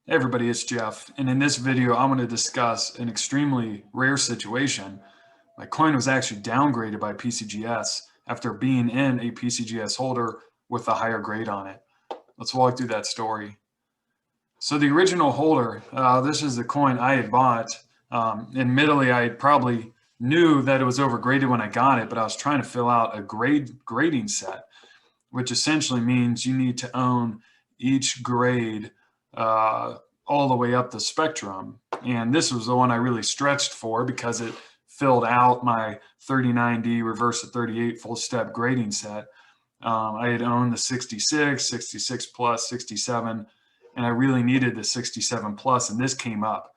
Hey everybody, it's Jeff, and in this video I'm going to discuss an extremely rare situation. My coin was actually downgraded by PCGS after being in a PCGS holder with a higher grade on it. Let's walk through that story. So the original holder, this is the coin I had bought. Admittedly, I probably knew that it was overgraded when I got it, but I was trying to fill out a grading set, which essentially means you need to own each grade all the way up the spectrum. And this was the one I really stretched for because it filled out my 39D reverse to 38 full step grading set. I had owned the 66, 66 plus, 67, and I really needed the 67 plus, and this came up.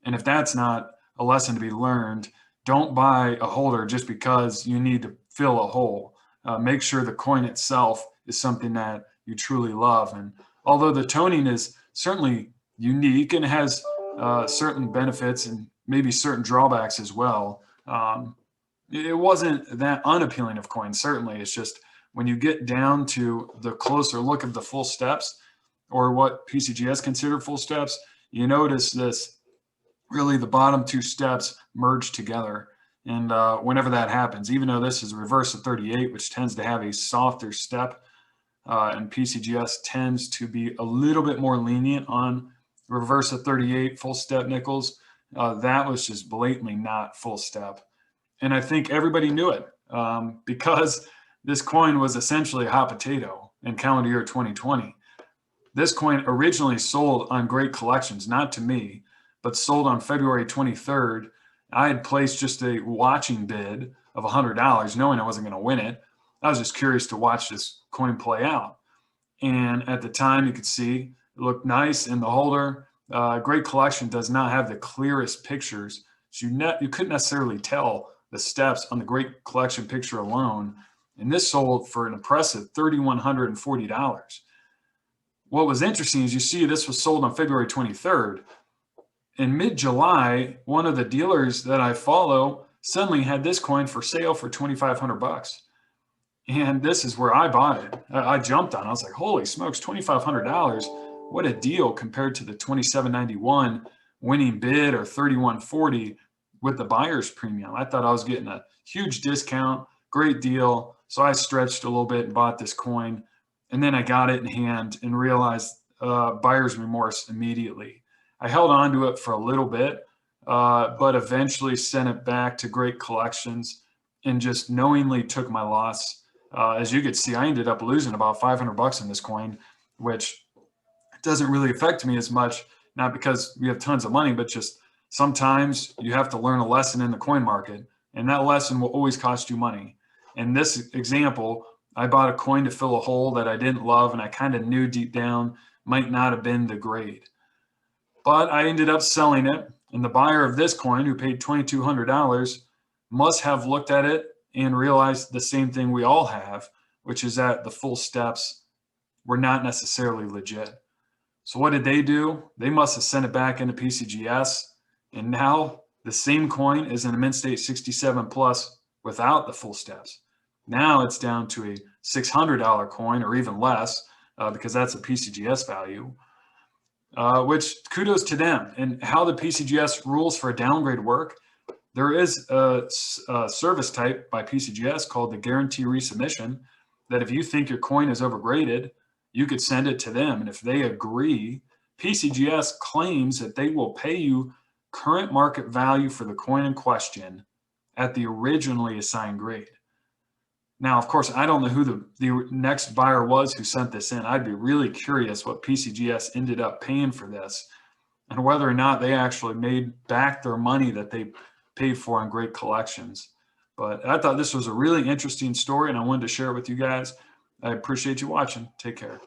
And if that's not a lesson to be learned, don't buy a holder just because you need to fill a hole. Make sure the coin itself is something that you truly love. And although the toning is certainly unique and has certain benefits and maybe certain drawbacks as well, it wasn't that unappealing of coins. Certainly, it's just when you get down to the closer look of the full steps, or what PCGS considered full steps, you notice this really the bottom two steps merge together. And whenever that happens, even though this is reverse of 38, which tends to have a softer step, and PCGS tends to be a little bit more lenient on reverse of 38 full step nickels, that was just blatantly not full step. And I think everybody knew it because this coin was essentially a hot potato in calendar year 2020. This coin originally sold on Great Collections, not to me, but sold on February 23rd. I had placed just a watching bid of $100, knowing I wasn't going to win it. I was just curious to watch this coin play out. And at the time, you could see it looked nice in the holder. Great Collection does not have the clearest pictures, so you couldn't necessarily tell the steps on the Great Collection picture alone. And this sold for an impressive $3,140. What was interesting is you see this was sold on February 23rd. In mid-July, one of the dealers that I follow suddenly had this coin for sale for $2,500. And this is where I bought it. I jumped on it. I was like, holy smokes, $2,500. What a deal compared to the $27.91 winning bid or $31.40 with the buyer's premium. I thought I was getting a huge discount, great deal. So I stretched a little bit and bought this coin. And then I got it in hand and realized buyer's remorse immediately. I held on to it for a little bit, but eventually sent it back to Great Collections and just knowingly took my loss. As you could see, I ended up losing about $500 in this coin, which doesn't really affect me as much, not because we have tons of money, but just sometimes you have to learn a lesson in the coin market, and that lesson will always cost you money. In this example, I bought a coin to fill a hole that I didn't love, and I kind of knew deep down might not have been the grade. But I ended up selling it, and the buyer of this coin, who paid $2,200, must have looked at it and realized the same thing we all have, which is that the full steps were not necessarily legit. So what did they do? They must have sent it back into PCGS, and now the same coin is in a mint state 67 plus without the full steps. Now it's down to a $600 coin or even less because that's a PCGS value, which kudos to them. And how the PCGS rules for a downgrade work, there is a service type by PCGS called the guarantee resubmission that if you think your coin is overgraded, you could send it to them. And if they agree, PCGS claims that they will pay you current market value for the coin in question at the originally assigned grade. Now, of course, I don't know who the next buyer was who sent this in. I'd be really curious what PCGS ended up paying for this and whether or not they actually made back their money that they paid for on Great Collections. But I thought this was a really interesting story, and I wanted to share it with you guys. I appreciate you watching. Take care.